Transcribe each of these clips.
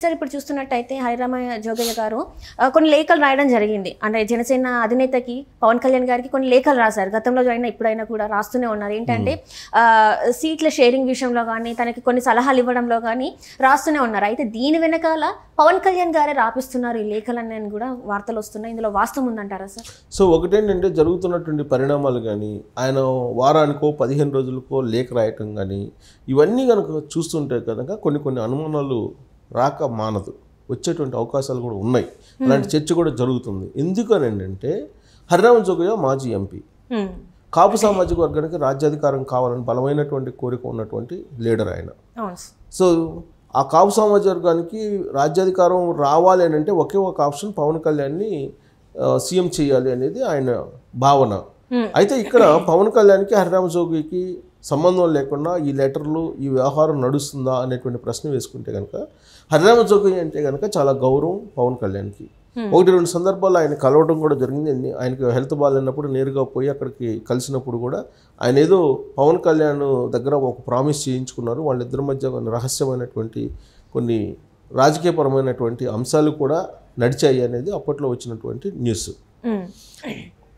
Sir ఇప్పుడు చూస్తున్నట్టయితే హరిరామ జోగయ్య గారు కొన్ని లేఖలు రాయడం జరిగింది. అంటే జనసేన అధినేతకి పవన్ కళ్యాణ్ గారికి కొన్ని లేఖలు రాశారు. గతంలో అయినా ఇప్పుడైనా కూడా రాస్తూనే ఉన్నారు. ఏంటంటే సీట్ల షేరింగ్ విషయంలో కానీ తనకి కొన్ని సలహాలు ఇవ్వడంలో కానీ రాస్తూనే ఉన్నారు. అయితే దీని వెనకాల పవన్ కళ్యాణ్ గారే రాపిస్తున్నారు ఈ లేఖలన్నీ కూడా వార్తలు వస్తున్నాయి. ఇందులో వాస్తవం ఉందంటారా సార్? సో ఒకటేంటంటే జరుగుతున్నటువంటి పరిణామాలు కానీ ఆయన వారానికో 15 రోజులకో లేఖ రాయటం కానీ ఇవన్నీ కనుక చూస్తుంటే కనుక కొన్ని అనుమానాలు రాక మానదు, వచ్చేటువంటి అవకాశాలు కూడా ఉన్నాయి. అలాంటి చర్చ కూడా జరుగుతుంది. ఎందుకని ఏంటంటే హరిరామ జోగయ్య మాజీ ఎంపీ, కాపు సామాజిక వర్గానికి రాజ్యాధికారం కావాలని బలమైనటువంటి కోరిక ఉన్నటువంటి లీడర్ ఆయన. సో ఆ కాపు సామాజిక వర్గానికి రాజ్యాధికారం రావాలి అని అంటే ఒకే ఒక ఆప్షన్ పవన్ కళ్యాణ్ని సీఎం చేయాలి అనేది ఆయన భావన. అయితే ఇక్కడ పవన్ కళ్యాణ్కి హరిరామ జోగయ్యకి సంబంధం లేకుండా ఈ లెటర్లు ఈ వ్యవహారం నడుస్తుందా అనేటువంటి ప్రశ్న వేసుకుంటే కనుక హరిరామ జోగయ్య అంటే కనుక చాలా గౌరవం పవన్ కళ్యాణ్కి. 1-2 సందర్భాల్లో ఆయన కలవడం కూడా జరిగింది. ఆయనకి హెల్త్ బాగాలేనప్పుడు నేరుగా పోయి అక్కడికి కలిసినప్పుడు కూడా ఆయన ఏదో పవన్ కళ్యాణ్ దగ్గర ఒక ప్రామిస్ చేయించుకున్నారు. వాళ్ళిద్దరి మధ్య రహస్యమైనటువంటి కొన్ని రాజకీయపరమైనటువంటి అంశాలు కూడా నడిచాయి అనేది అప్పట్లో వచ్చినటువంటి న్యూస్.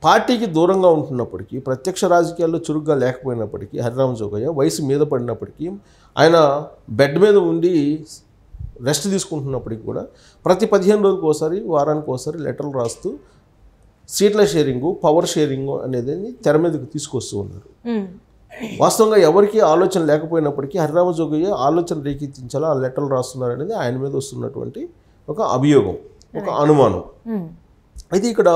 పార్టీకి దూరంగా ఉంటున్నప్పటికీ, ప్రత్యక్ష రాజకీయాల్లో చురుగ్గా లేకపోయినప్పటికీ, హరిరామ జోగయ్య వయసు మీద పడినప్పటికీ, ఆయన బెడ్ మీద ఉండి రెస్ట్ తీసుకుంటున్నప్పటికీ కూడా ప్రతి 15 రోజులకు ఒకసారి, వారానికి ఒకసారి లెటర్లు రాస్తూ సీట్ల షేరింగు, పవర్ షేరింగు అనేది తెర మీదకి తీసుకొస్తూ ఉన్నారు. వాస్తవంగా ఎవరికి ఆలోచన లేకపోయినప్పటికీ హరిరామ జోగయ్య ఆలోచన రేకెత్తించాలా ఆ లెటర్లు రాస్తున్నారు అనేది ఆయన మీద వస్తున్నటువంటి ఒక అభియోగం, ఒక అనుమానం. అయితే ఇక్కడ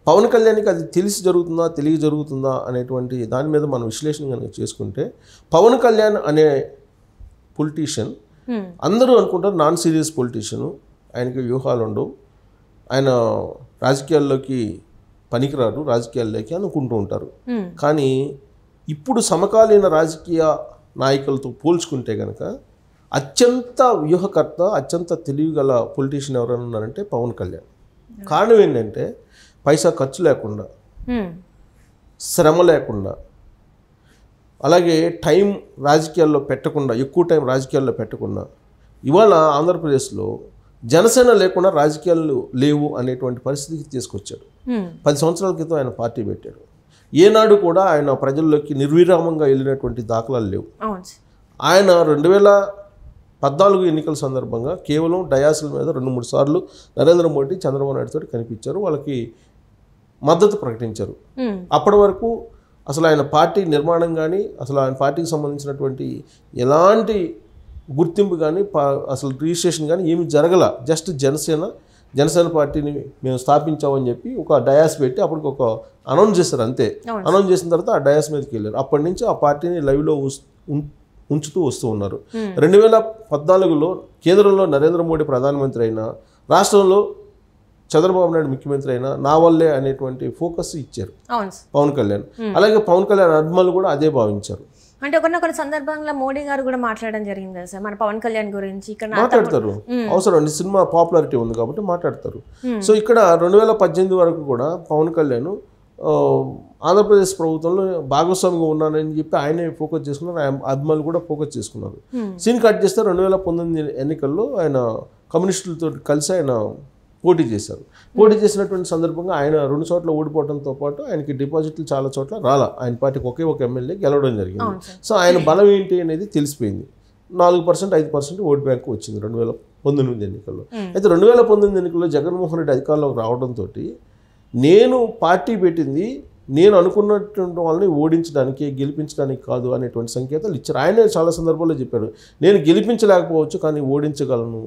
పవన్ కళ్యాణ్కి అది తెలిసి జరుగుతుందా తెలియ జరుగుతుందా అనేటువంటి దాని మీద మనం విశ్లేషణ కనుక చేసుకుంటే, పవన్ కళ్యాణ్ అనే పొలిటీషియన్ అందరూ అనుకుంటారు నాన్ సీరియస్ పొలిటీషియను, ఆయనకి వ్యూహాలు ఉండవు, ఆయన రాజకీయాల్లోకి పనికిరాడు రాజకీయాల్లోకి అనుకుంటూ ఉంటారు. కానీ ఇప్పుడు సమకాలీన రాజకీయ నాయకులతో పోల్చుకుంటే కనుక అత్యంత వ్యూహకర్త, అత్యంత తెలివిగల పొలిటీషియన్ ఎవరైనా ఉన్నారంటే పవన్ కళ్యాణ్. కారణం ఏంటంటే పైసా ఖర్చు లేకుండా, శ్రమ లేకుండా, అలాగే టైం రాజకీయాల్లో పెట్టకుండా, ఎక్కువ టైం రాజకీయాల్లో పెట్టకుండా, ఇవాళ ఆంధ్రప్రదేశ్లో జనసేన లేకుండా రాజకీయాలు లేవు అనేటువంటి పరిస్థితికి తీసుకొచ్చాడు. 10 సంవత్సరాల క్రితం ఆయన పార్టీ పెట్టాడు. ఏనాడు కూడా ఆయన ప్రజల్లోకి నిర్విరామంగా వెళ్ళినటువంటి దాఖలాలు లేవు. ఆయన 2014 ఎన్నికల సందర్భంగా కేవలం డయాసుల మీద 2-3 సార్లు నరేంద్ర మోడీ, చంద్రబాబు నాయుడుతో కనిపించారు, వాళ్ళకి మద్దతు ప్రకటించారు. అప్పటి వరకు అసలు ఆయన పార్టీ నిర్మాణం కానీ, అసలు ఆయన పార్టీకి సంబంధించినటువంటి ఎలాంటి గుర్తింపు కానీ, అసలు రిజిస్ట్రేషన్ కానీ ఏమి జరగల. జస్ట్ జనసేన పార్టీని మేము స్థాపించామని చెప్పి ఒక డయాస్ పెట్టి అప్పటికి ఒక అనౌన్స్ చేస్తారు అంతే. అనౌన్స్ చేసిన తర్వాత ఆ డయాస్ మీదకి వెళ్ళారు. అప్పటి నుంచి ఆ పార్టీని లైవ్లో ఉంచుతూ వస్తూ ఉన్నారు. 2014లో కేంద్రంలో నరేంద్ర మోడీ ప్రధానమంత్రి అయినా, రాష్ట్రంలో చంద్రబాబు నాయుడు ముఖ్యమంత్రి అయినా నా వల్లే అనేటువంటి ఫోకస్ ఇచ్చారు పవన్ కళ్యాణ్. అలాగే పవన్ కళ్యాణ్ అభిమానులు కూడా అదే భావించారు. అంటే కొన్ని సందర్భంగా మోడీ గారు కూడా మాట్లాడడం జరిగింది కదా సార్ మన పవన్ కళ్యాణ్ గురించి. ఇక్కడ మాట్లాడతారు, అవసరం అండి, సినిమా పాపులారిటీ ఉంది కాబట్టి మాట్లాడతారు. సో ఇక్కడ 2018 వరకు కూడా పవన్ కళ్యాణ్ ఆంధ్రప్రదేశ్ ప్రభుత్వంలో భాగస్వామిగా ఉన్నానని చెప్పి ఆయనే ఫోకస్ చేసుకున్నారు, ఆయన అభిమానులు కూడా ఫోకస్ చేసుకున్నారు. సీన్ కట్ చేస్తే 2019 ఎన్నికల్లో ఆయన కమ్యూనిస్టులతో కలిసి ఆయన పోటీ చేశారు. పోటీ చేసినటువంటి సందర్భంగా ఆయన 2 చోట్ల ఓడిపోవడంతో పాటు ఆయనకి డిపాజిట్లు చాలా చోట్ల రాలా. ఆయన పార్టీకి ఒకే ఒక ఎమ్మెల్యే గెలవడం జరిగింది. సో ఆయన బలం ఏంటి అనేది తెలిసిపోయింది. 4%, 5% ఓటు బ్యాంకు వచ్చింది 2019 ఎన్నికల్లో. అయితే 2019 ఎన్నికల్లో జగన్మోహన్ రెడ్డి అధికారంలోకి రావడంతో నేను పార్టీ పెట్టింది నేను అనుకున్నటువంటి వాళ్ళని ఓడించడానికి, గెలిపించడానికి కాదు అనేటువంటి సంకేతాలు ఇచ్చారు. ఆయనే చాలా సందర్భాల్లో చెప్పారు, నేను గెలిపించలేకపోవచ్చు కానీ ఓడించగలను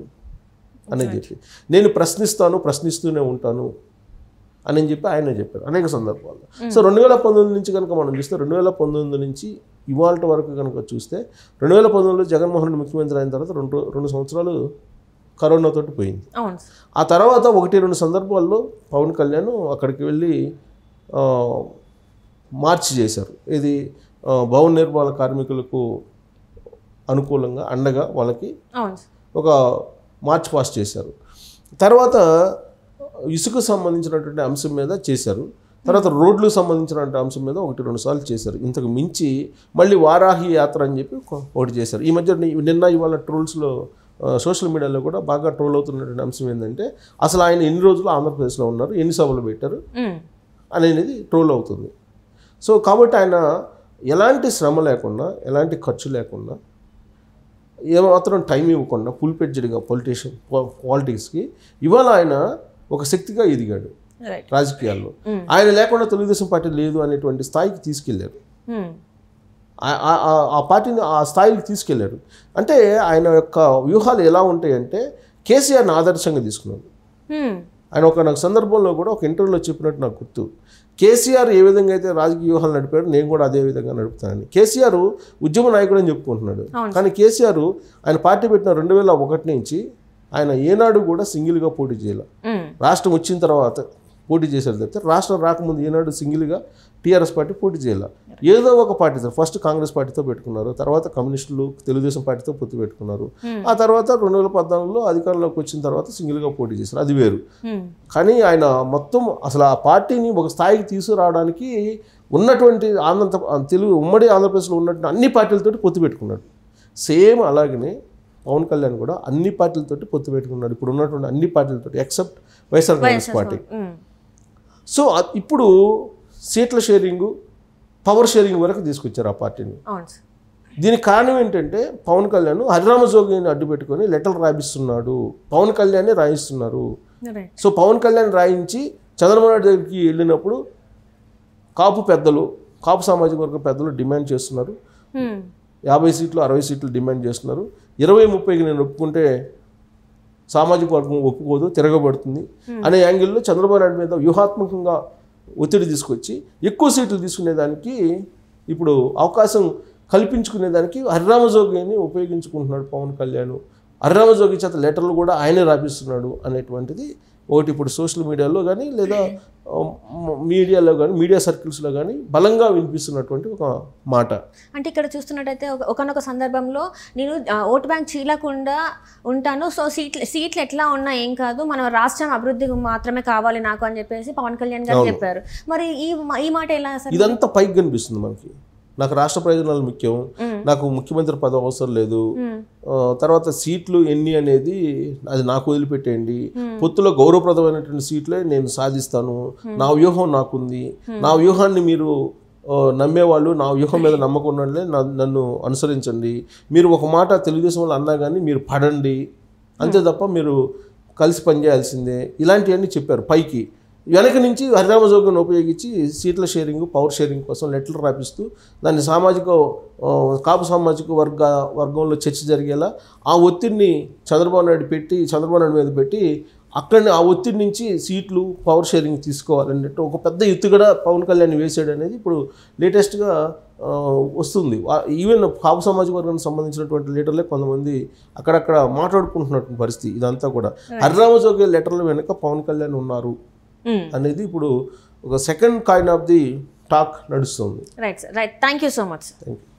అని చెప్పి, నేను ప్రశ్నిస్తూనే ఉంటాను అని చెప్పి ఆయనే చెప్పారు అనేక సందర్భాల్లో. సో 2019 నుంచి కనుక మనం చూస్తే, 2019 నుంచి ఇవాళ వరకు కనుక చూస్తే, 2019లో జగన్మోహన్ రెడ్డి ముఖ్యమంత్రి అయిన తర్వాత 2 సంవత్సరాలు కరోనాతో పోయింది. ఆ తర్వాత 1-2 సందర్భాల్లో పవన్ కళ్యాణ్ అక్కడికి వెళ్ళి మార్చి చేశారు. ఇది భవన నిర్మాణ కార్మికులకు అనుకూలంగా, అండగా వాళ్ళకి ఒక మార్చ్ పాస్ చేశారు. తర్వాత ఇసుకు సంబంధించినటువంటి అంశం మీద చేశారు. తర్వాత రోడ్లకు సంబంధించినటువంటి అంశం మీద 1-2 సార్లు చేశారు. ఇంతకు మించి మళ్ళీ వారాహి యాత్ర అని చెప్పి ఒకటి చేశారు. ఈ మధ్య నిన్న ఇవాళ ట్రోల్స్లో సోషల్ మీడియాలో కూడా బాగా ట్రోల్ అవుతున్నటువంటి అంశం ఏంటంటే అసలు ఆయన ఎన్ని రోజులు ఆంధ్రప్రదేశ్లో ఉన్నారు, ఎన్ని సభలు పెట్టారు అనేది ట్రోల్ అవుతుంది. సో కాబట్టి ఆయన ఎలాంటి శ్రమ లేకుండా, ఎలాంటి ఖర్చు లేకుండా, ఏమాత్రం టైం ఇవ్వకుండా ఫుల్ పెడ్జ్డ్గా పాలిటిక్స్కి ఇవాళ ఆయన ఒక శక్తిగా ఎదిగాడు రాజకీయాల్లో. ఆయన లేకుండా తెలుగుదేశం పార్టీ లేదు అనేటువంటి స్థాయికి తీసుకెళ్లారు. ఆ పార్టీని ఆ స్థాయికి తీసుకెళ్లారు. అంటే ఆయన యొక్క వ్యూహాలు ఎలా ఉంటాయంటే కేసీఆర్ని ఆదర్శంగా తీసుకున్నాడు. ఆయన నాకు సందర్భంలో కూడా ఒక ఇంటర్వ్యూలో చెప్పినట్టు నాకు గుర్తు, కేసీఆర్ ఏ విధంగా అయితే రాజకీయ వ్యూహాలు నడిపాడు నేను కూడా అదే విధంగా నడుపుతానని. కేసీఆర్ ఉద్యమ నాయకుడు అని చెప్పుకుంటున్నాడు, కానీ కేసీఆర్ ఆయన పార్టీ పెట్టిన 2001 నుంచి ఆయన ఏనాడు కూడా సింగిల్గా పోటీ చేయాలి. రాష్ట్రం వచ్చిన తర్వాత పోటీ చేశారు తప్పితే రాష్ట్రం రాకముందు ఏనాడు సింగిల్గా టీఆర్ఎస్ పార్టీ పోటీ చేయాలి. ఏదో ఒక పార్టీతో, ఫస్ట్ కాంగ్రెస్ పార్టీతో పెట్టుకున్నారు, తర్వాత కమ్యూనిస్టులు తెలుగుదేశం పార్టీతో పొత్తు పెట్టుకున్నారు, ఆ తర్వాత 2014లో అధికారంలోకి వచ్చిన తర్వాత సింగిల్గా పోటీ చేశారు, అది వేరు. కానీ ఆయన మొత్తం అసలు ఆ పార్టీని ఒక స్థాయికి తీసుకురావడానికి ఉన్నటువంటి తెలుగు ఉమ్మడి ఆంధ్రప్రదేశ్లో ఉన్నటువంటి అన్ని పార్టీలతోటి పొత్తు పెట్టుకున్నాడు. సేమ్ అలాగనే పవన్ కళ్యాణ్ కూడా అన్ని పార్టీలతోటి పొత్తు పెట్టుకున్నాడు, ఇప్పుడు ఉన్నటువంటి అన్ని పార్టీలతోటి except YSR Congress party. So ఇప్పుడు సీట్ల షేరింగు, పవర్ షేరింగ్ వరకు తీసుకొచ్చారు ఆ పార్టీని. దీనికి కారణం ఏంటంటే పవన్ కళ్యాణ్ హరిరామ జోగిని అడ్డు పెట్టుకొని లెటర్లు రాయిస్తున్నాడు, పవన్ కళ్యాణ్ రాయిస్తున్నారు. సో పవన్ కళ్యాణ్ రాయించి చంద్రబాబు నాయుడు దగ్గరికి వెళ్ళినప్పుడు కాపు సామాజిక వర్గ పెద్దలు డిమాండ్ చేస్తున్నారు, 50 సీట్లు 60 సీట్లు డిమాండ్ చేస్తున్నారు. 20-30కి నేను ఒప్పుకుంటే సామాజిక వర్గం ఒప్పుకోదు, తిరగబడుతుంది అనే యాంగిల్లో చంద్రబాబు నాయుడు మీద వ్యూహాత్మకంగా ఒత్తిడి తీసుకొచ్చి ఎక్కువ సీట్లు తీసుకునేదానికి ఇప్పుడు అవకాశం కల్పించుకునేదానికి హరిరామ జోగిని ఉపయోగించుకుంటున్నాడు పవన్ కళ్యాణ్. హరిరామ జోగి చేత లెటర్లు కూడా ఆయనే రాపిస్తున్నాడు అనేటువంటిది ఒకటి ఇప్పుడు సోషల్ మీడియాలో కానీ లేదా మీడియాలో కానీ మీడియా సర్కిల్స్లో కానీ బలంగా వినిపిస్తున్నటువంటి ఒక మాట. అంటే ఇక్కడ చూస్తున్నట్టయితే ఒకనొక సందర్భంలో నేను ఓటు బ్యాంక్ చీలకుండా ఉంటాను, సో సీట్లు ఎట్లా ఉన్నా ఏం కాదు, మన రాష్ట్రం అభివృద్ధి మాత్రమే కావాలి నాకు అని చెప్పేసి పవన్ కళ్యాణ్ గారు చెప్పారు. మరి ఈ మాట ఎలా? ఇదంతా పైకి కనిపిస్తుంది మనకి, నాకు రాష్ట్ర ప్రయోజనాలు ముఖ్యం, నాకు ముఖ్యమంత్రి పదవి అవసరం లేదు, తర్వాత సీట్లు ఎన్ని అనేది అది నాకు వదిలిపెట్టేయండి, పొత్తులో గౌరవప్రదమైనటువంటి సీట్లే నేను సాధిస్తాను, నా వ్యూహం నాకుంది, నా వ్యూహాన్ని మీరు నమ్మేవాళ్ళు నా వ్యూహం మీద నమ్మకం ఉన్నట్లే నన్ను అనుసరించండి, మీరు ఒక మాట తెలుగుదేశం వాళ్ళు అన్నా కానీ మీరు పడండి, అంతే తప్ప మీరు కలిసి పనిచేయాల్సిందే, ఇలాంటివన్నీ చెప్పారు పైకి. వెనక నుంచి హరిరామ జోగిని ఉపయోగించి సీట్ల షేరింగ్, పవర్ షేరింగ్ కోసం లెటర్లు రాపిస్తూ దాన్ని కాపు సామాజిక వర్గంలో చర్చ జరిగేలా ఆ ఒత్తిడిని చంద్రబాబు నాయుడు మీద పెట్టి అక్కడిని ఆ ఒత్తిడి నుంచి సీట్లు, పవర్ షేరింగ్ తీసుకోవాలన్నట్టు ఒక పెద్ద ఎత్తుగడ పవన్ కళ్యాణ్ వేసాడు అనేది ఇప్పుడు లేటెస్ట్గా వస్తుంది. ఈవెన్ కాపు సామాజిక వర్గానికి సంబంధించినటువంటి లీడర్లే కొంతమంది అక్కడక్కడ మాట్లాడుకుంటున్నటువంటి పరిస్థితి ఇదంతా కూడా. హరిరామ జోగి లెటర్ల వెనుక పవన్ కళ్యాణ్ ఉన్నారు అనేది ఇప్పుడు ఒక second kind of the talk నడుస్తుంది. Right sir, right. Thank you so much.